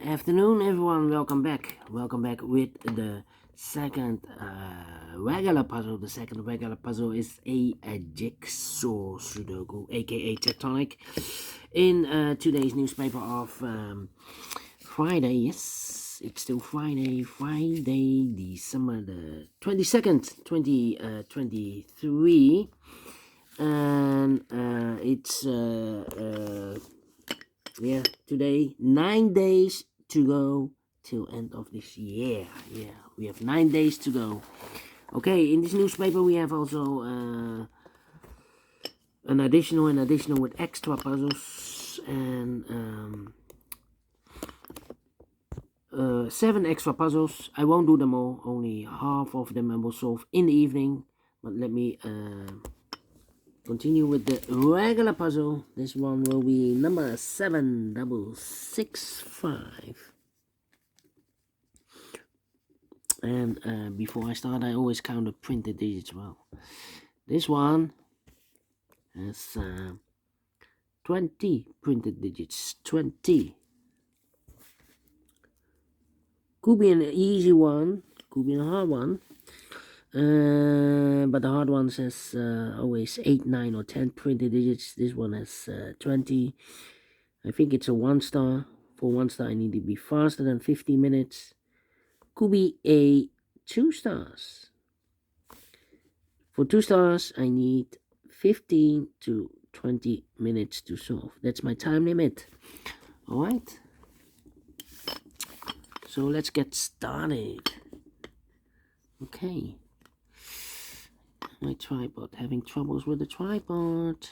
Afternoon, everyone. Welcome back with the second regular puzzle. The second regular puzzle is a jigsaw Sudoku, aka Tectonic, in today's newspaper of Friday. Yes, it's still Friday, December the 22nd, 2023, and it's today 9 days to go till end of this year. We have 9 days to go. Okay, in this newspaper we have also an additional with extra puzzles and 7 extra puzzles. I won't do them all, only half of them I will solve in the evening, but let me continue with the regular puzzle. This one will be number 7665. And before I start, I always count the printed digits well. This one has 20 printed digits. 20. Could be an easy one, could be a hard one. But the hard one says always 8, 9, or 10 printed digits. This one has 20. I think it's a 1 star. For 1 star, I need to be faster than 50 minutes. Could be a 2 stars. For 2 stars, I need 15 to 20 minutes to solve. That's my time limit. Alright. So let's get started. Okay. My tripod, having troubles with the tripod.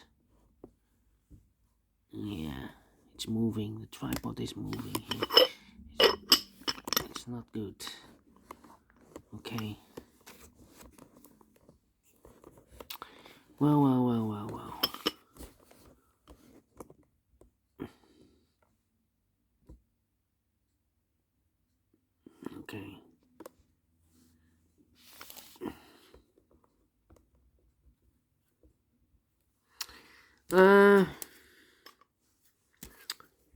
Yeah, it's moving. The tripod is moving here. It's not good. Okay. Well. Okay.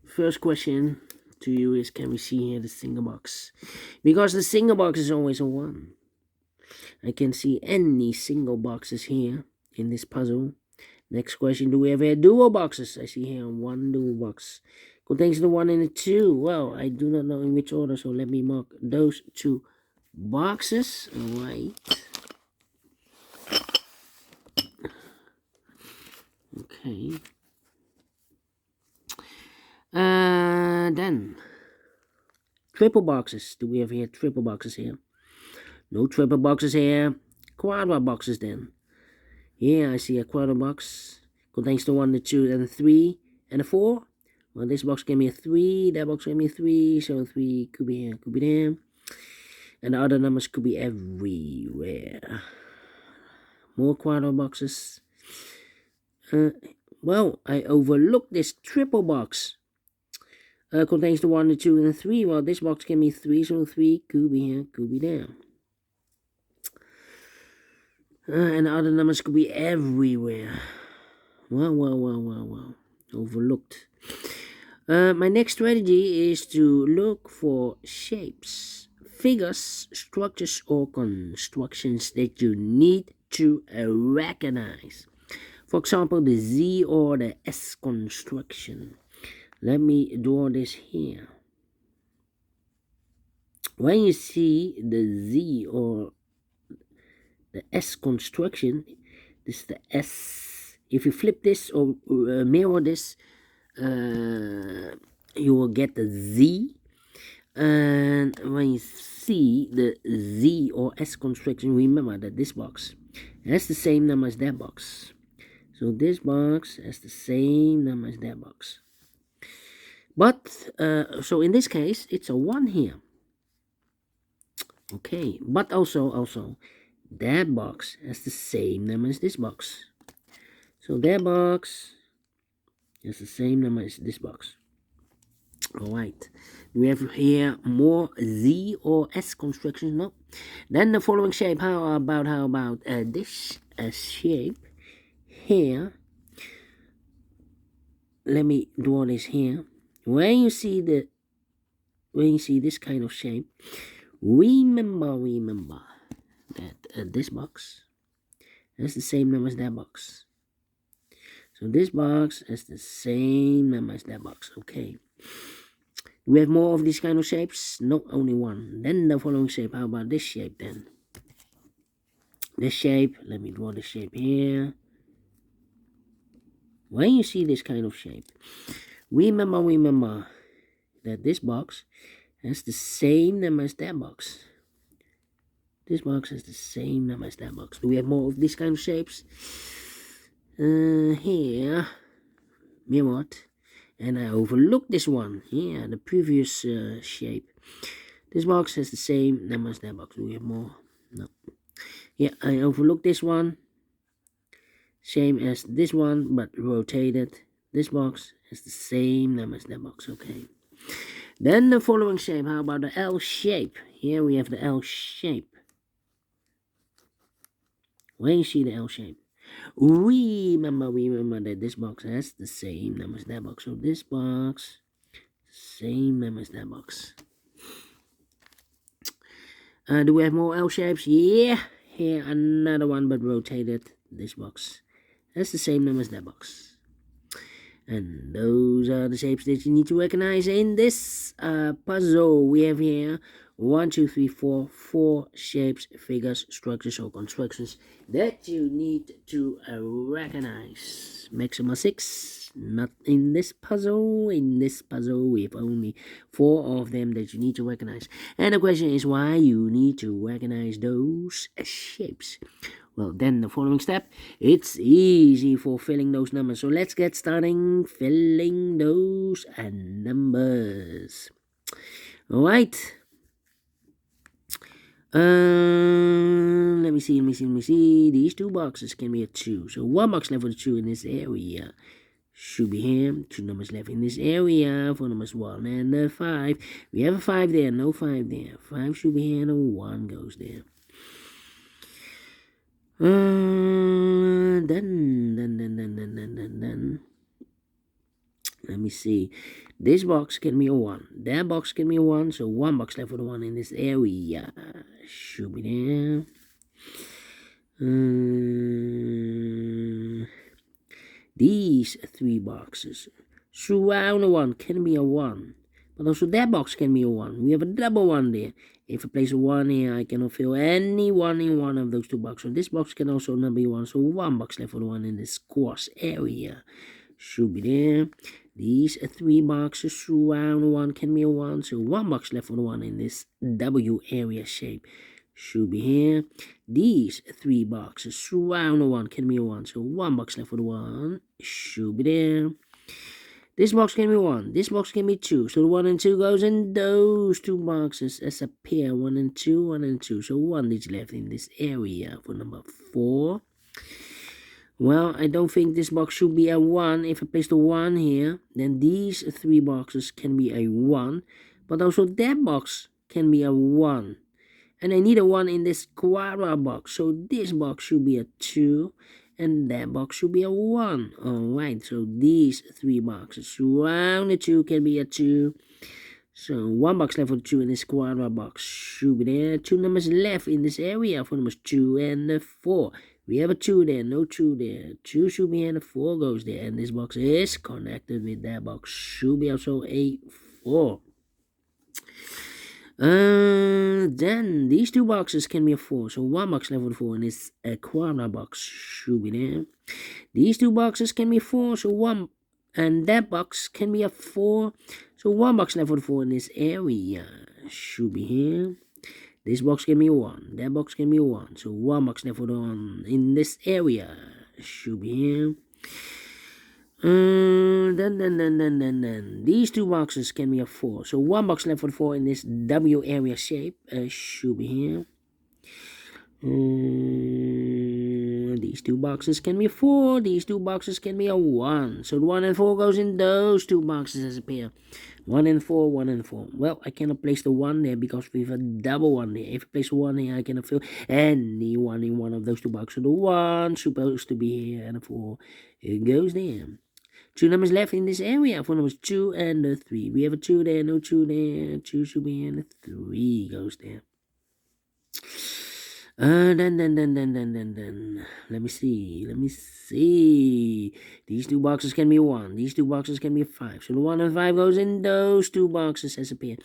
First question to you is, can we see here the single box? Because the single box is always a 1. I can see any single boxes here in this puzzle. Next question, do we have here dual boxes? I see here 1 dual box. Contains the 1 and the 2. Well, I do not know in which order, so let me mark those 2 boxes. Alright. Okay. Then triple boxes. Do we have here triple boxes here? No triple boxes here. Quadra boxes then. Here I see a quadra box. Contains the 1, the 2, and the 3, and the 4. Well, this box gave me a 3. That box gave me a 3. So 3 could be here, could be there. And the other numbers could be everywhere. More quadra boxes. Well, I overlooked this triple box. Contains the 1, the 2, and the 3. Well, this box gave me 3, so 3 could be here, could be there. And the other numbers could be everywhere. Well. Overlooked. My next strategy is to look for shapes, figures, structures, or constructions that you need to recognize. For example, the Z or the S construction. Let me draw this here. When you see the Z or the S construction, this is the S. If you flip this or mirror this, you will get the Z. And when you see the Z or S construction, remember that this box has the same number as that box. So this box has the same number as that box. But, so in this case, it's a 1 here. Okay, but also, that box has the same number as this box. So that box has the same number as this box. Alright, we have here more Z or S constructions. No. Then the following shape. How about this shape here? Let me draw this here. When you see the when you see this kind of shape, remember that this box has the same number as that box. So this box has the same number as that box. Okay. Do we have more of these kind of shapes? No, only one. Then the following shape. How about this shape then? This shape, let me draw the shape here. When you see this kind of shape, remember that this box has the same number as that box. This box has the same number as that box. Do we have more of these kind of shapes? Here, mirrored, and I overlooked this one. Yeah, the previous shape. This box has the same number as that box. Do we have more? No. Yeah, I overlooked this one. Same as this one, but rotated. This box has the same number as that box. Okay. Then the following shape. How about the L shape? Here we have the L shape. When you see the L shape, remember that this box has the same number as that box. So this box, same number as that box. Do we have more L shapes? Yeah. Here another one, but rotated. This box has the same number as that box. And those are the shapes that you need to recognize in this puzzle. We have here 1, 2, 3, 4, 4 shapes, figures, structures, or constructions that you need to recognize. Maximum 6, not in this puzzle. In this puzzle, we have only 4 of them that you need to recognize. And the question is why you need to recognize those shapes. Well, then the following step, it's easy for filling those numbers. So let's get starting filling those numbers. All right. Let me see. These 2 boxes can be a 2. So 1 box left with a 2 in this area. Should be here. 2 numbers left in this area for numbers 1 and 5. We have a 5 there, no 5 there. 5 should be here and a 1 goes there. Then. Let me see. This box can be a 1. That box can be a 1. So 1 box left with a 1 in this area. Should be there. These 3 boxes surround a 1 can be a 1. But also that box can be a 1. We have a double 1 there. If I place a 1 here, I cannot fill any 1 in one of those 2 boxes. So this box can also not be 1. So 1 box left with 1 in this cross area. Should be there. These 3 boxes surround 1 can be a 1. So 1 box left with 1 in this W area shape. Should be here. These 3 boxes surround 1 can be a 1. So 1 box left with 1. Should be there. This box can be 1. This box can be 2. So the 1 and 2 goes in those 2 boxes as a pair. 1 and 2, 1 and 2. So 1 is left in this area for number 4. Well, I don't think this box should be a 1. If I place the 1 here, then these 3 boxes can be a 1. But also that box can be a 1. And I need a 1 in this quadra box. So this box should be a 2. And that box should be a 1. Alright, so these 3 boxes surround the 2 can be a 2. So 1 box left for the 2 in this quadra box should be there. 2 numbers left in this area for numbers 2 and 4. We have a 2 there, no 2 there. 2 should be and a 4 goes there. And this box is connected with that box. Should be also a 4. Then these 2 boxes can be a 4. So 1 box left with 4 in this quadra box should be there. These 2 boxes can be 4. So 1 and that box can be a 4. So 1 box left with 4 in this area should be here. This box can be a 1. That box can be a 1. So 1 box left with 1 in this area should be here. Then these 2 boxes can be a 4. So 1 box left for 4 in this W area shape should be here. These 2 boxes can be a 4. These 2 boxes can be a 1. So the 1 and 4 goes in those 2 boxes as a pair. 1 and 4, 1 and 4. Well, I cannot place the 1 there because we have a double 1 there. If I place 1 here, I cannot fill any 1 in one of those 2 boxes. So the 1 supposed to be here and the 4 it goes there. Two numbers left in this area. 4 numbers 2 and a 3. We have a 2 there, no 2 there. 2 should be here, and a 3 goes there. Then. Let me see. These two boxes can be 1. These two boxes can be 5. So the 1 and 5 goes in those two boxes as a pair.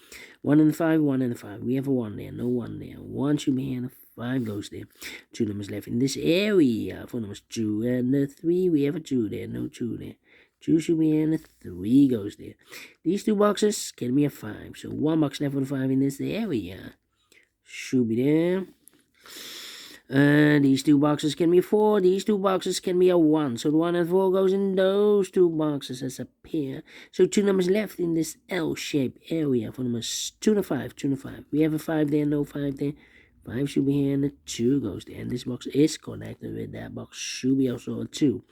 1 and 5, 1 and 5. We have a 1 there, no 1 there. 1 should be here, and a 5 goes there. 2 numbers left in this area. 4 numbers 2 and a 3. We have a 2 there, no 2 there. 2 should be here, and a 3 goes there. These two boxes can be a 5. So 1 box left for the 5 in this area. Should be there. These two boxes can be 4. These two boxes can be a 1. So the 1 and 4 goes in those two boxes as a pair. So 2 numbers left in this L-shaped area. 4 numbers 2 and a 5, 2 and a 5. We have a 5 there, no 5 there. 5 should be here, and a 2 goes there. And this box is connected with that box. Should be also a 2.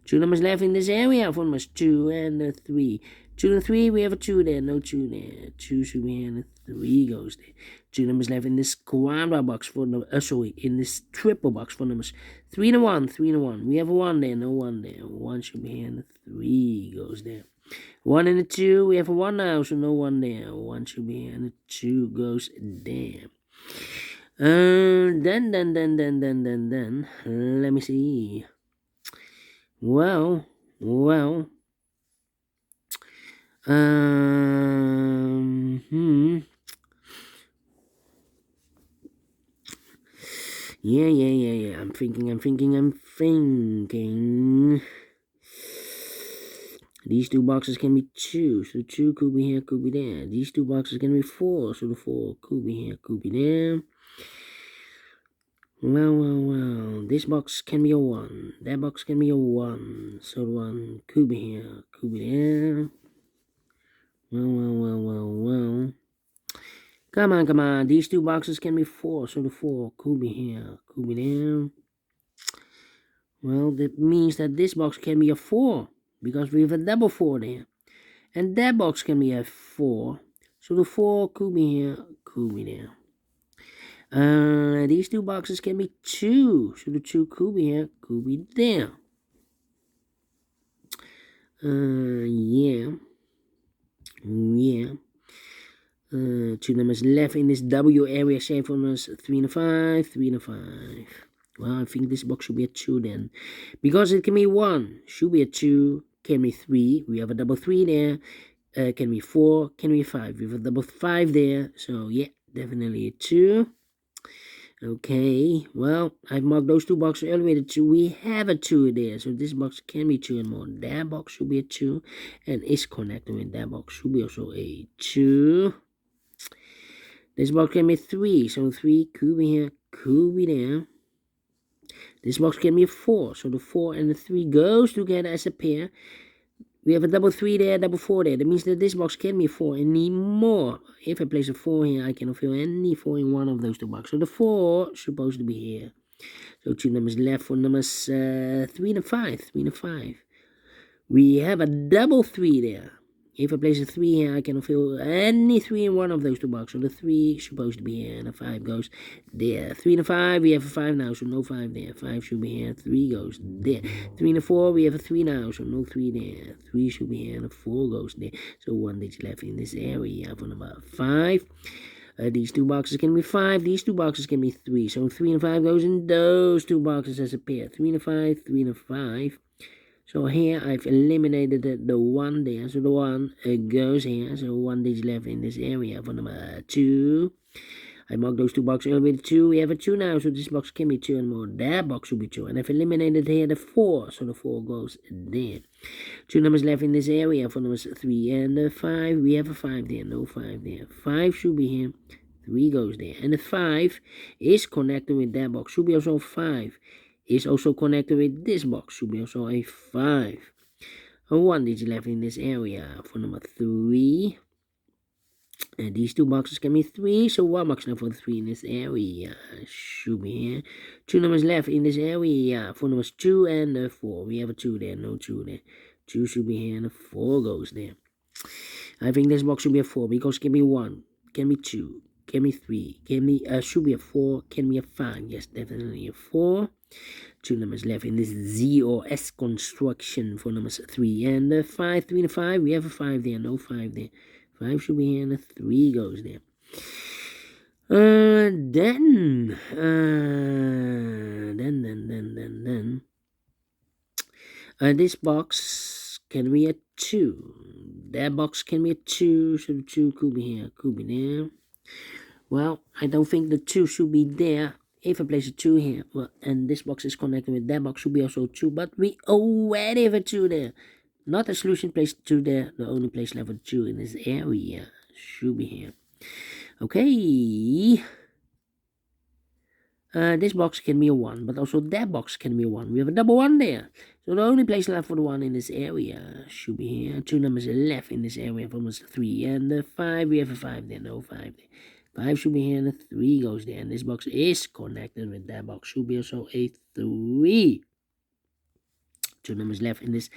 2 numbers left in this area. 4 numbers 2 and a 3. 2 and 3, we have a 2 there, no 2 there. 2 should be here, and a 3 goes there. 2 numbers left in this quadra box for in this triple box for numbers 3 and a 1, 3 and a 1. We have a 1 there, no 1 there. 1 should be here, and a 3 goes there. 1 and a 2, we have a 1 now, so no 1 there. 1 should be here, and a 2 goes there. Then, let me see. Well. Yeah. I'm thinking. These two boxes can be 2, so 2 could be here, could be there. These two boxes can be 4, so the 4 could be here, could be there. Well. This box can be a 1. That box can be a 1. So the 1 could be here, could be there. Well. Come on. These two boxes can be 4. So the 4 could be here, could be there. Well, that means that this box can be a 4. Because we have a double 4 there. And that box can be a 4. So the 4 could be here, could be there. These two boxes can be 2. So the 2 could be here, could be there. Yeah. 2 numbers left in this W area shape for us. 3 and a 5, 3 and a 5. Well, I think this box should be a 2 then. Because it can be 1. Should be a 2. Can be 3. We have a double 3 there. Can be 4. Can be 5. We have a double 5 there. So, yeah, definitely a 2. Okay, well, I've marked those two boxes earlier. We have a 2 there, so this box can be 2 and more. That box should be a 2, and is connected with that box should be also a 2. This box can be 3, so 3 could be here, could be there. This box can be a 4, so the 4 and the 3 goes together as a pair. We have a double 3 there, double 4 there. That means that this box can be 4 anymore. If I place a 4 here, I cannot fill any 4 in one of those two boxes. So the 4 is supposed to be here. So 2 numbers left for numbers 3 and 5. 3 and 5. We have a double 3 there. If I place a 3 here, I cannot fill any 3 in one of those two boxes. So the 3 is supposed to be here, and the 5 goes there. 3 and a 5, we have a 5 now, so no 5 there. 5 should be here, 3 goes there. 3 and a 4, we have a 3 now, so no 3 there. 3 should be here, and a 4 goes there. So 1 digit left in this area for number 5. These two boxes can be 5, these two boxes can be 3. So 3 and 5 goes in those two boxes as a pair. 3 and a 5, 3 and a 5. So here I've eliminated the 1 there. So the 1 goes here. So 1 digit left in this area for number 2. I marked those two boxes earlier with 2. We have a 2 now. So this box can be 2 and more. That box should be 2. And I've eliminated here the 4. So the 4 goes there. 2 numbers left in this area for numbers 3 and 5. We have a 5 there. No 5 there. 5 should be here. 3 goes there. And the 5 is connected with that box. Should be also 5. Is also connected with this box. Should be also a 5. A 1 digit left in this area for number 3. And these two boxes can be 3. So 1 box left for 3 in this area. Should be here. 2 numbers left in this area for numbers 2 and 4. We have a 2 there. No 2 there. 2 should be here, and a 4 goes there. I think this box should be a 4 because it can be 1. Can be 2. Can be 3. Can be should be a 4. Can be a 5. Yes, definitely a 4. Two numbers left in this Z or S construction for numbers 3 and 5. 3 and 5. We have a 5 there. No 5 there. 5 should be here and a 3 goes there. Then. This box can be a 2. That box can be a 2. So the 2 could be here. Could be there. Well, I don't think the 2 should be there. If I place a 2 here, well, and this box is connected with that box, should be also 2, but we already have a 2 there. Not a solution, place 2 there. The only place left with 2 in this area should be here. Okay. This box can be a 1, but also that box can be a 1. We have a double 1 there. So the only place left for the 1 in this area should be here. 2 numbers left in this area for almost 3 and the 5. We have a 5 there, no 5 there. 5 should be here and a 3 goes there. And this box is connected with that box. Should be also a 3. 2 numbers left in this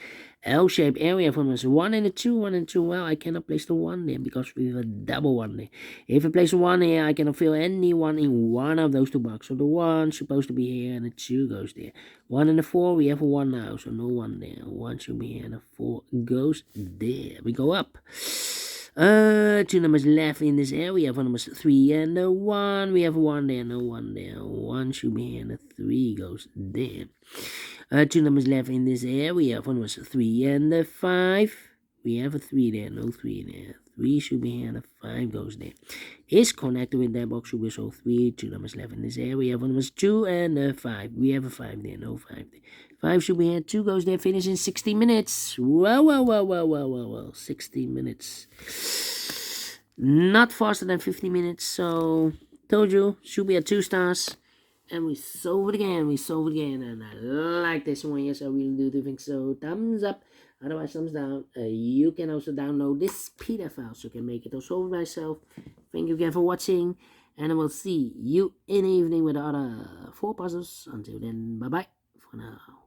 L-shaped area from us. 1 and a 2, 1 and 2. Well, I cannot place the 1 there because we have a double 1 there. If I place a 1 here, I cannot fill any 1 in one of those 2 boxes. So the 1 supposed to be here and the 2 goes there. 1 and a 4, we have a 1 now. So no 1 there. 1 should be here and a 4 goes there. We go up. 2 numbers left in this area for numbers 3 and a 1. We have a 1 there, no 1 there. 1 should be here and a 3 goes there. 2 numbers left in this area for numbers 3 and a 5. We have a 3 there, no 3 there. 3 should be here and a 5 goes there. Is connected with that box, should be so 3. 2 numbers left in this area for numbers 2 and a 5. We have a 5 there, no 5 there. 5 should be here, 2 goes there, finish in 60 minutes. Well. 60 minutes. Not faster than 50 minutes, so told you, should be at 2 stars. And we solved it again, and I like this one, yes, I really do think so. Thumbs up, otherwise thumbs down. You can also download this PDF file, so you can make it or solve it myself. Thank you again for watching, and I will see you in the evening with the other 4 puzzles. Until then, bye-bye for now.